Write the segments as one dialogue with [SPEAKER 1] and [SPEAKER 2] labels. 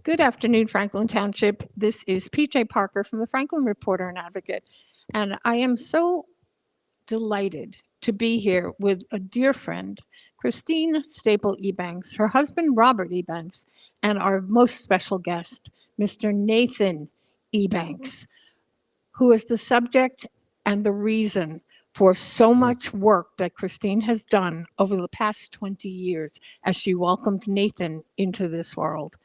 [SPEAKER 1] Good afternoon, Franklin Township. This is PJ Parker from the Franklin Reporter and Advocate. And I am so delighted to be here with a dear friend, Christine Staple Ebanks, her husband, Robert Ebanks, and our most special guest, Mr. Nathan Ebanks, who is the subject and the reason for so much work that Christine has done over the past 20 years as she welcomed Nathan into this world.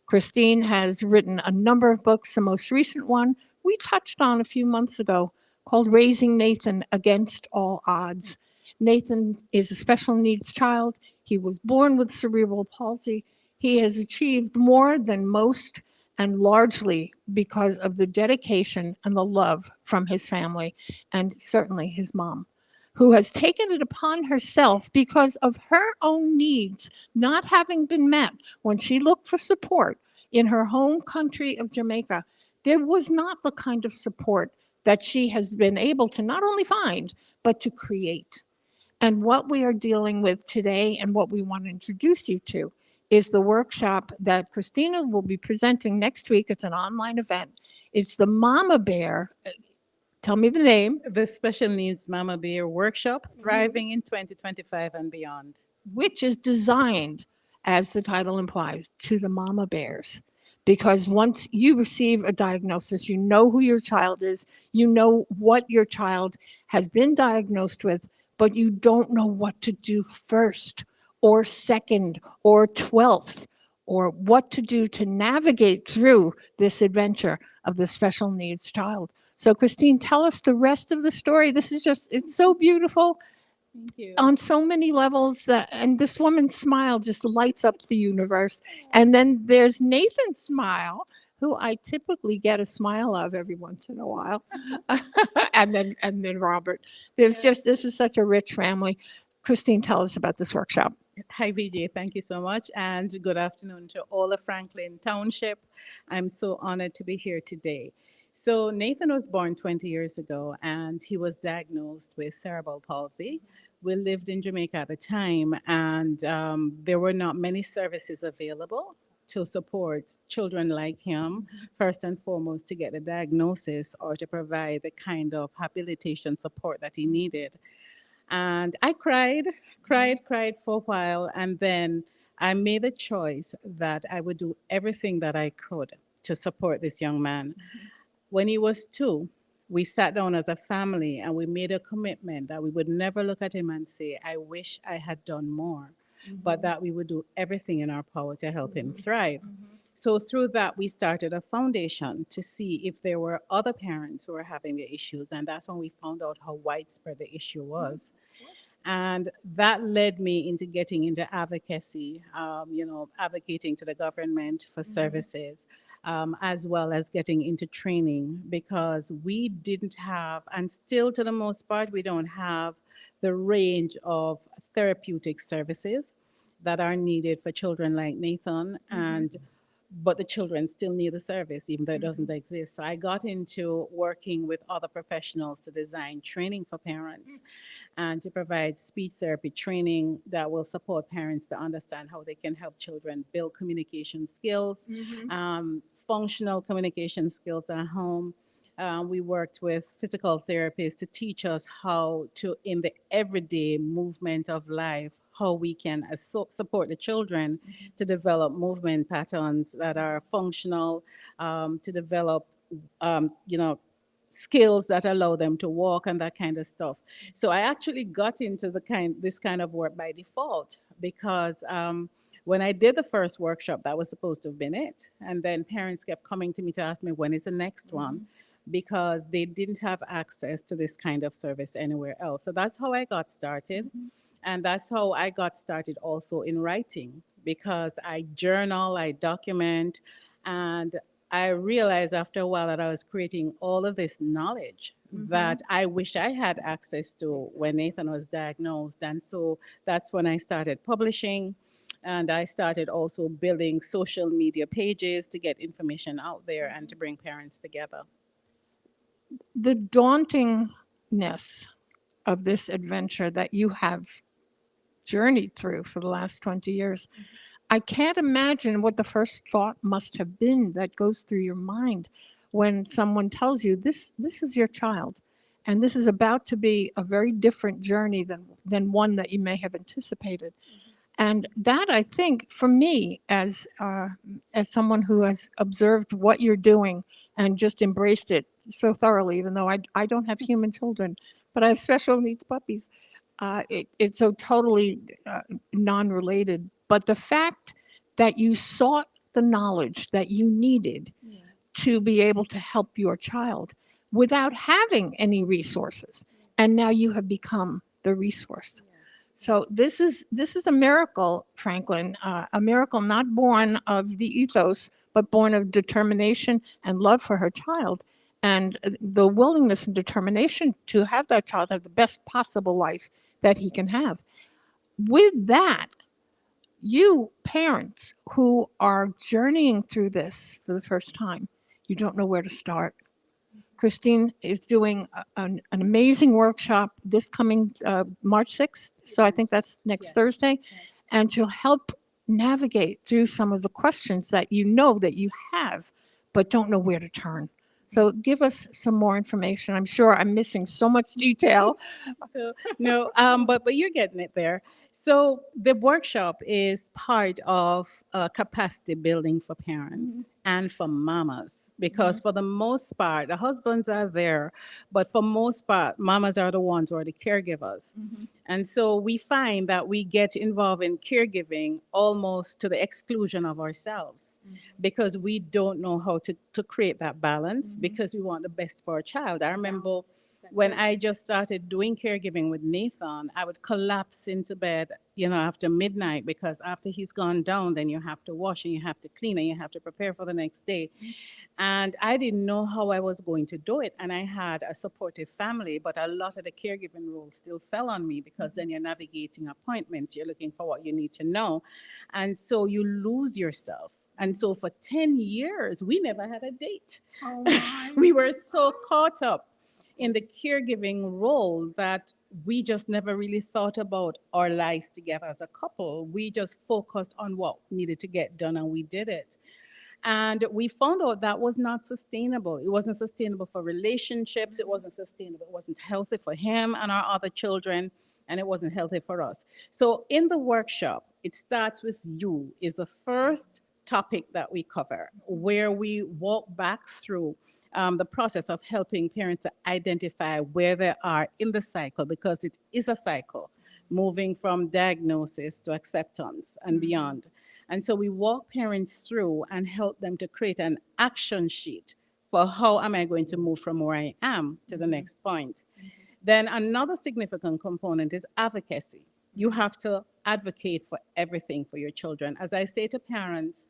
[SPEAKER 1] Christine has written a number of books. The most recent one we touched on a few months ago, called Raising Nathan Against All Odds. Nathan is a special needs child. He was born with cerebral palsy. He has achieved more than most, and largely because of the dedication and the love from his family, and certainly his mom, who has taken it upon herself because of her own needs not having been met when she looked for support in her home country of Jamaica. There was not the kind of support that she has been able to not only find, but to create. And what we are dealing with today and what we want to introduce you to is the workshop that Christina will be presenting next week. It's an online event. It's the Mama Bear. Tell me the name.
[SPEAKER 2] The Special Needs Mama Bear Workshop, Thriving in 2025 and Beyond.
[SPEAKER 1] Which is designed, as the title implies, to the mama bears. Because once you receive a diagnosis, you know who your child is, you know what your child has been diagnosed with, but you don't know what to do first, or second, or 12th, or what to do to navigate through this adventure of the special needs child. So, Christine, tell us the rest of the story. This is just, it's so beautiful
[SPEAKER 2] Thank you.
[SPEAKER 1] on so many levels, that, and this woman's smile just lights up the universe. And then there's Nathan's smile, who I typically get a smile of every once in a while. and then Robert. There's just, this is such a rich family. Christine, tell us about this workshop.
[SPEAKER 2] Hi, VJ. Thank you so much. And good afternoon to all of Franklin Township. I'm so honored to be here today. So, Nathan was born 20 years ago and he was diagnosed with cerebral palsy. We lived in Jamaica at the time, and there were not many services available to support children like him, first and foremost, to get a diagnosis or to provide the kind of habilitation support that he needed. And I cried for a while. And then I made a choice that I would do everything that I could to support this young man. When he was 2, we sat down as a family and we made a commitment that we would never look at him and say, I wish I had done more, but that we would do everything in our power to help him thrive. So through that, we started a foundation to see if there were other parents who were having the issues. And that's when we found out how widespread the issue was. And that led me into getting into advocacy, advocating to the government for services, as well as getting into training, because we didn't have, and still to the most part, we don't have the range of therapeutic services that are needed for children like Nathan. And but the children still need the service, even though it doesn't exist. So I got into working with other professionals to design training for parents and to provide speech therapy training that will support parents to understand how they can help children build communication skills, functional communication skills at home. We worked with physical therapists to teach us how to, in the everyday movement of life, how we can support the children to develop movement patterns that are functional, to develop, you know, skills that allow them to walk and that kind of stuff. So I actually got into this kind of work by default because when I did the first workshop, that was supposed to have been it. And then parents kept coming to me to ask me, when is the next one? Because they didn't have access to this kind of service anywhere else. So that's how I got started. And that's how I got started also in writing, because I journal, I document, and I realized after a while that I was creating all of this knowledge that I wish I had access to when Nathan was diagnosed. And so that's when I started publishing. And I started also building social media pages to get information out there and to bring parents together.
[SPEAKER 1] The dauntingness of this adventure that you have journeyed through for the last 20 years, I can't imagine what the first thought must have been that goes through your mind when someone tells you this is your child and this is about to be a very different journey than one that you may have anticipated. And that, I think, for me, as someone who has observed what you're doing and just embraced it so thoroughly, even though I don't have human children, but I have special needs puppies, it's so totally non-related. But the fact that you sought the knowledge that you needed to be able to help your child without having any resources, and now you have become the resource. So this is a miracle, Franklin, a miracle not born of the ethos, but born of determination and love for her child, and the willingness and determination to have that child have the best possible life that he can have. With that, you parents who are journeying through this for the first time, you don't know where to start. Christine is doing an amazing workshop this coming March 6th. So I think that's next Thursday. And she'll help navigate through some of the questions that you know that you have, but don't know where to turn. So give us some more information. I'm sure I'm missing so much detail.
[SPEAKER 2] So no, but you're getting it there. So the workshop is part of capacity building for parents and for mamas, because for the most part, the husbands are there, but for most part, mamas are the ones who are the caregivers. And so we find that we get involved in caregiving almost to the exclusion of ourselves because we don't know how to create that balance because we want the best for our child. I remember when I just started doing caregiving with Nathan, I would collapse into bed, after midnight, because after he's gone down, then you have to wash and you have to clean and you have to prepare for the next day. And I didn't know how I was going to do it. And I had a supportive family, but a lot of the caregiving role still fell on me because then you're navigating appointments, you're looking for what you need to know. And so you lose yourself. And so for 10 years, we never had a date.
[SPEAKER 1] Oh my.
[SPEAKER 2] We were so caught up in the caregiving role that we just never really thought about our lives together as a couple. We just focused on what needed to get done and we did it. And we found out that was not sustainable. It wasn't sustainable for relationships. It wasn't sustainable. It wasn't healthy for him and our other children. And it wasn't healthy for us. So in the workshop, it starts with you is the first topic that we cover, where we walk back through the process of helping parents to identify where they are in the cycle, because it is a cycle, moving from diagnosis to acceptance and beyond. And so we walk parents through and help them to create an action sheet for how am I going to move from where I am to the next point. Then another significant component is advocacy. You have to advocate for everything for your children. As I say to parents,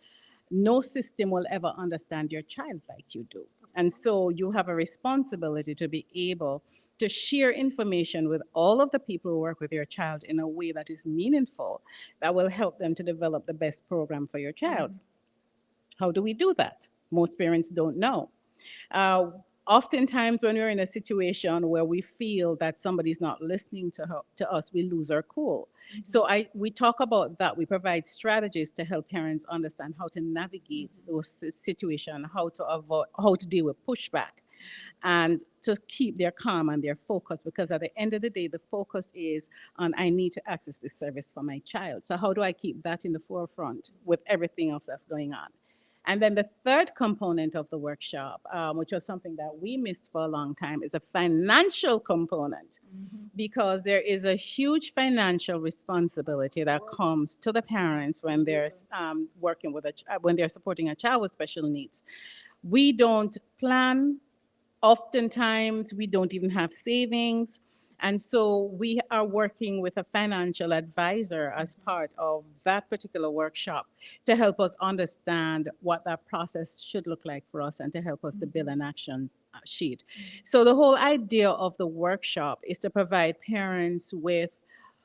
[SPEAKER 2] no system will ever understand your child like you do. And so you have a responsibility to be able to share information with all of the people who work with your child in a way that is meaningful, that will help them to develop the best program for your child. How do we do that? Most parents don't know. Uh, Oftentimes, when we're in a situation where we feel that somebody's not listening to us, we lose our cool. So we talk about that. We provide strategies to help parents understand how to navigate those situations, how to avoid, how to deal with pushback, and to keep their calm and their focus. Because at the end of the day, the focus is on I need to access this service for my child. So how do I keep that in the forefront with everything else that's going on? And then the third component of the workshop, which was something that we missed for a long time, is a financial component, because there is a huge financial responsibility that comes to the parents when they're working with when they're supporting a child with special needs. We don't plan. Oftentimes, we don't even have savings. And so we are working with a financial advisor as part of that particular workshop to help us understand what that process should look like for us and to help us to build an action sheet. So the whole idea of the workshop is to provide parents with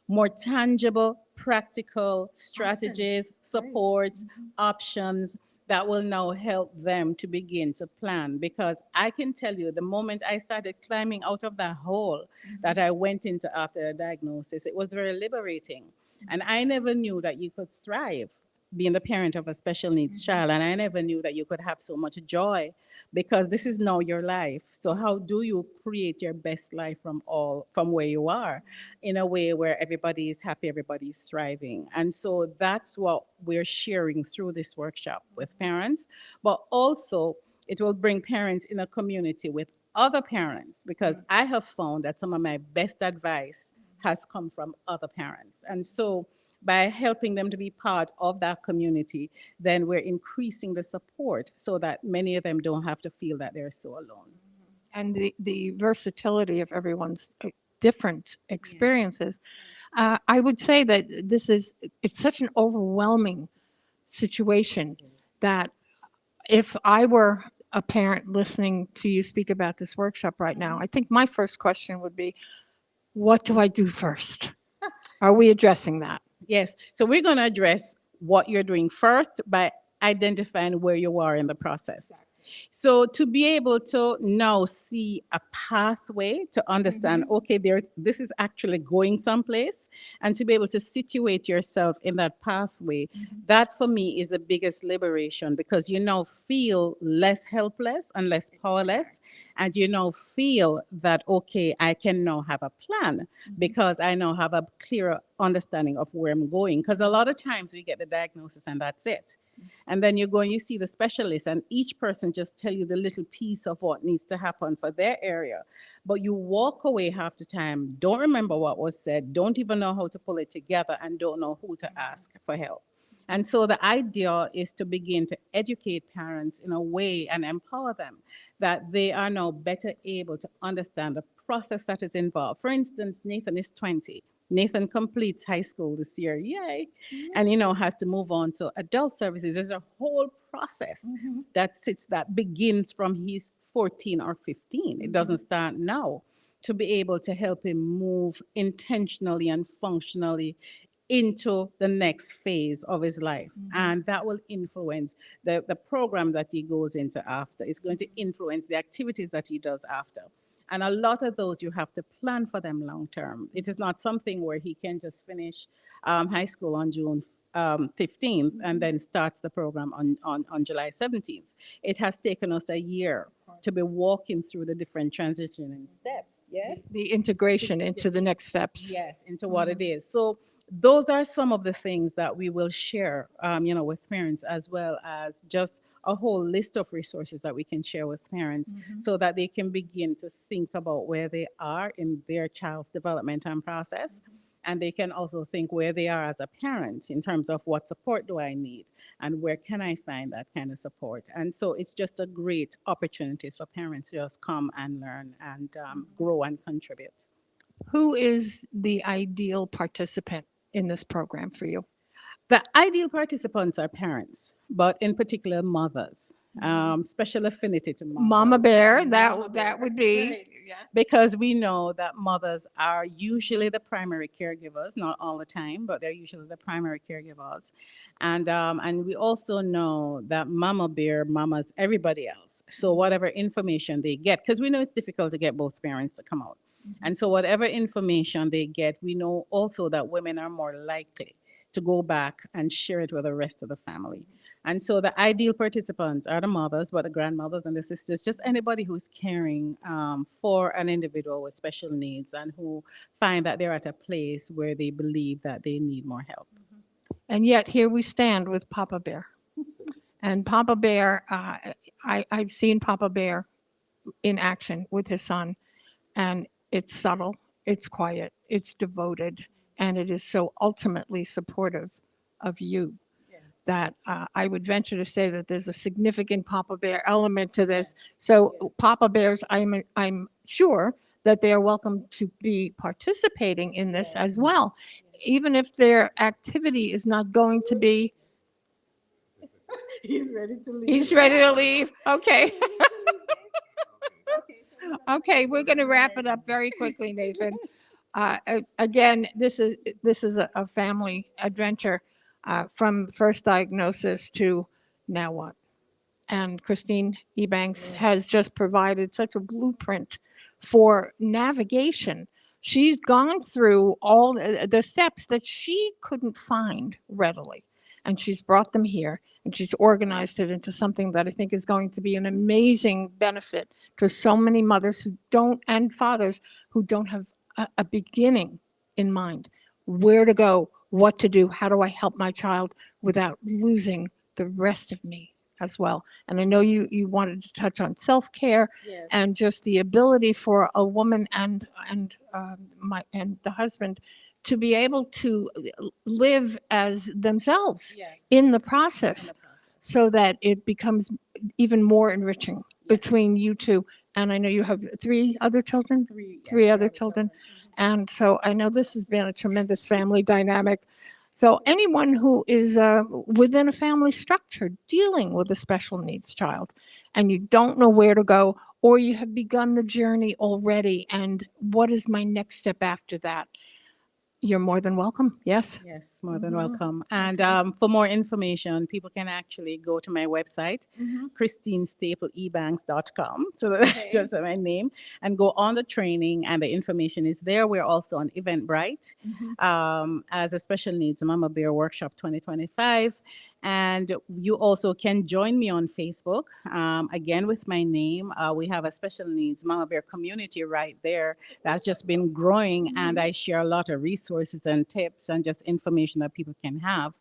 [SPEAKER 2] more tangible, practical strategies, supports, options that will now help them to begin to plan. Because I can tell you, the moment I started climbing out of that hole that I went into after the diagnosis, it was very liberating. And I never knew that you could thrive being the parent of a special needs child, and I never knew that you could have so much joy because this is now your life. So how do you create your best life from where you are, in a way where everybody is happy, everybody is thriving? And so that's what we're sharing through this workshop with parents, but also it will bring parents in a community with other parents, because I have found that some of my best advice has come from other parents. And so by helping them to be part of that community, then we're increasing the support so that many of them don't have to feel that they're so alone.
[SPEAKER 1] And the versatility of everyone's different experiences. I would say that it's such an overwhelming situation that if I were a parent listening to you speak about this workshop right now, I think my first question would be, what do I do first? Are we addressing that?
[SPEAKER 2] Yes. So we're going to address what you're doing first by identifying where you are in the process. So to be able to now see a pathway to understand, okay, this is actually going someplace, and to be able to situate yourself in that pathway, that for me is the biggest liberation, because you now feel less helpless and less powerless, and you now feel that, okay, I can now have a plan because I now have a clearer understanding of where I'm going. Because a lot of times we get the diagnosis and that's it. And then you go and you see the specialist, and each person just tell you the little piece of what needs to happen for their area. But you walk away half the time, don't remember what was said, don't even know how to pull it together, and don't know who to ask for help. And so the idea is to begin to educate parents in a way and empower them that they are now better able to understand the process that is involved. For instance, Nathan is 20. Nathan completes high school this year, yay, and has to move on to adult services. There's a whole process that begins from he's 14 or 15. It doesn't start now, to be able to help him move intentionally and functionally into the next phase of his life. And that will influence the program that he goes into after. It's going to influence the activities that he does after. And a lot of those, you have to plan for them long term. It is not something where he can just finish high school on June 15th and then starts the program on July 17th. It has taken us a year to be walking through the different transitioning steps. Yes?
[SPEAKER 1] The integration into the next steps.
[SPEAKER 2] Yes, into what it is. So those are some of the things that we will share, with parents, as well as just a whole list of resources that we can share with parents, so that they can begin to think about where they are in their child's development and process. And they can also think where they are as a parent in terms of what support do I need and where can I find that kind of support. And so it's just a great opportunity for parents to just come and learn and grow and contribute.
[SPEAKER 1] Who is the ideal participant in this program for you?
[SPEAKER 2] The ideal participants are parents, but in particular mothers. Special affinity to mothers.
[SPEAKER 1] Mama Bear, that would be.
[SPEAKER 2] Because we know that mothers are usually the primary caregivers, not all the time, but they're usually the primary caregivers. And we also know that Mama Bear mamas everybody else. So whatever information they get, because we know it's difficult to get both parents to come out. And so whatever information they get, we know also that women are more likely to go back and share it with the rest of the family. And so the ideal participants are the mothers, but the grandmothers and the sisters, just anybody who's caring for an individual with special needs and who find that they're at a place where they believe that they need more help.
[SPEAKER 1] And yet here we stand with Papa Bear. And Papa Bear, I've seen Papa Bear in action with his son, and it's subtle, it's quiet, it's devoted, and it is so ultimately supportive of you that I would venture to say that there's a significant Papa Bear element to this. So Papa Bears, I'm sure that they are welcome to be participating in this as well, even if their activity is not going to be.
[SPEAKER 2] He's ready to leave.
[SPEAKER 1] He's ready to leave. Okay. Okay, we're going to wrap it up very quickly, Nathan. Again, this is a family adventure from first diagnosis to now what. And Christine Ebanks has just provided such a blueprint for navigation. She's gone through all the steps that she couldn't find readily. and she's brought them here, and she's organized it into something that I think is going to be an amazing benefit to so many mothers who don't, and fathers who don't have a beginning in mind. Where to go, what to do, how do I help my child without losing the rest of me as well. And I know you wanted to touch on self-care
[SPEAKER 2] Yes.
[SPEAKER 1] and just the ability for a woman and the husband to be able to live as themselves
[SPEAKER 2] Yes.
[SPEAKER 1] in the
[SPEAKER 2] In
[SPEAKER 1] process,
[SPEAKER 2] the process.
[SPEAKER 1] so that it becomes even more enriching
[SPEAKER 2] Yes.
[SPEAKER 1] between you two. And I know you have three other children, three other children. And so I know this has been a tremendous family dynamic. So anyone who is within a family structure dealing with a special needs child, and you don't know where to go, or you have begun the journey already, and what is my next step after that? You're more than welcome. Yes.
[SPEAKER 2] Yes, more than
[SPEAKER 1] Mhm.
[SPEAKER 2] welcome. And
[SPEAKER 1] Okay.
[SPEAKER 2] for more information, people can actually go to my website,
[SPEAKER 1] Mhm.
[SPEAKER 2] ChristineStapleEbanks.com. So that's
[SPEAKER 1] Okay.
[SPEAKER 2] just my name, and go on the training, and the information is there. We're also on Eventbrite
[SPEAKER 1] Mhm.
[SPEAKER 2] as a special needs Mama Bear Workshop 2025. And you also can join me on Facebook, again with my name. We have a special needs Mama Bear community right there that's just been growing, and I share a lot of resources and tips and just information that people can have.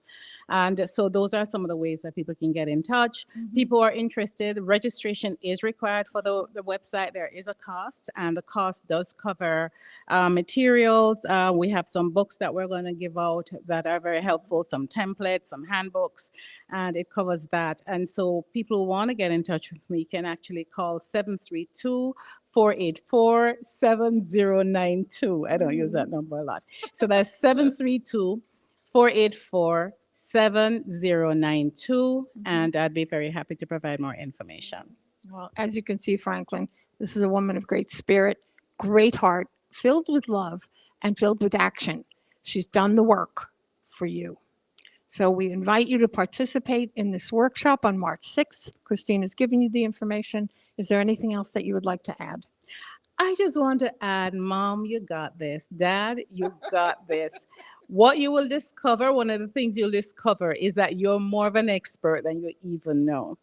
[SPEAKER 2] And so those are some of the ways that people can get in touch. People are interested. Registration is required for the website. There is a cost, and the cost does cover materials. We have some books that we're going to give out that are very helpful, some templates, some handbooks, and it covers that. And so people who want to get in touch with me can actually call 732-484-7092. I don't use that number a lot. So that's 732-484-7092, and I'd be very happy to provide more information.
[SPEAKER 1] Well, as you can see, Franklin, this is a woman of great spirit, great heart, filled with love and filled with action. She's done the work for you. So we invite you to participate in this workshop on March 6th. Christine has given you the information. Is there anything else that you would like to add?
[SPEAKER 2] I just want to add, Mom, you got this. Dad, you got this. What you will discover, one of the things you'll discover is that you're more of an expert than you even know.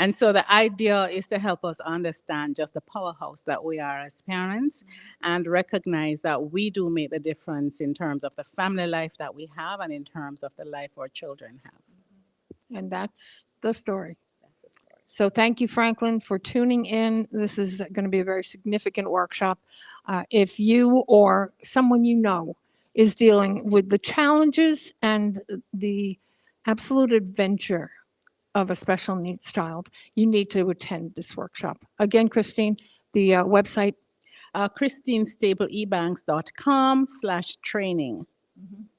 [SPEAKER 2] And so the idea is to help us understand just the powerhouse that we are as parents, and recognize that we do make the difference in terms of the family life that we have and in terms of the life our children have.
[SPEAKER 1] And that's the story.
[SPEAKER 2] That's the story.
[SPEAKER 1] So thank you, Franklin, for tuning in. This is going to be a very significant workshop. If you or someone you know is dealing with the challenges and the absolute adventure of a special needs child, you need to attend this workshop. Again, Christine, the website.
[SPEAKER 2] ChristineStapleEbanks.com/training.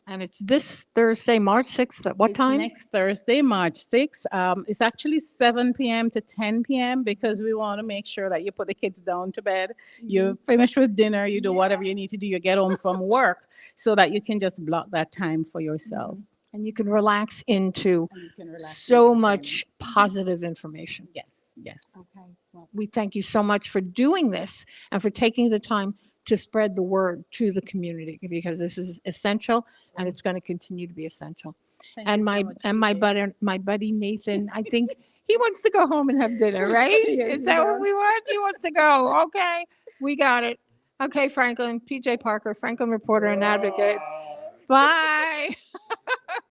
[SPEAKER 1] And it's this Thursday, March 6th, at what
[SPEAKER 2] It's
[SPEAKER 1] time?
[SPEAKER 2] next Thursday, March 6th. It's actually 7 p.m. to 10 p.m. because we want to make sure that you put the kids down to bed, you finish with dinner, you do whatever you need to do, you get home from work, so that you can just block that time for yourself.
[SPEAKER 1] And you can relax into
[SPEAKER 2] And you can relax
[SPEAKER 1] so
[SPEAKER 2] into
[SPEAKER 1] much positive information.
[SPEAKER 2] Yes, yes.
[SPEAKER 1] Okay. Well, we thank you so much for doing this and for taking the time to spread the word to the community, because this is essential and it's going to continue to be essential.
[SPEAKER 2] Thank
[SPEAKER 1] And
[SPEAKER 2] you so
[SPEAKER 1] my
[SPEAKER 2] much,
[SPEAKER 1] and my
[SPEAKER 2] PJ.
[SPEAKER 1] buddy Nathan, I think he wants to go home and have dinner, right?
[SPEAKER 2] Yes,
[SPEAKER 1] Is
[SPEAKER 2] he
[SPEAKER 1] that what
[SPEAKER 2] does.
[SPEAKER 1] we want? He wants to go. Okay, we got it. Okay, Franklin, PJ Parker, Franklin reporter and advocate. Bye.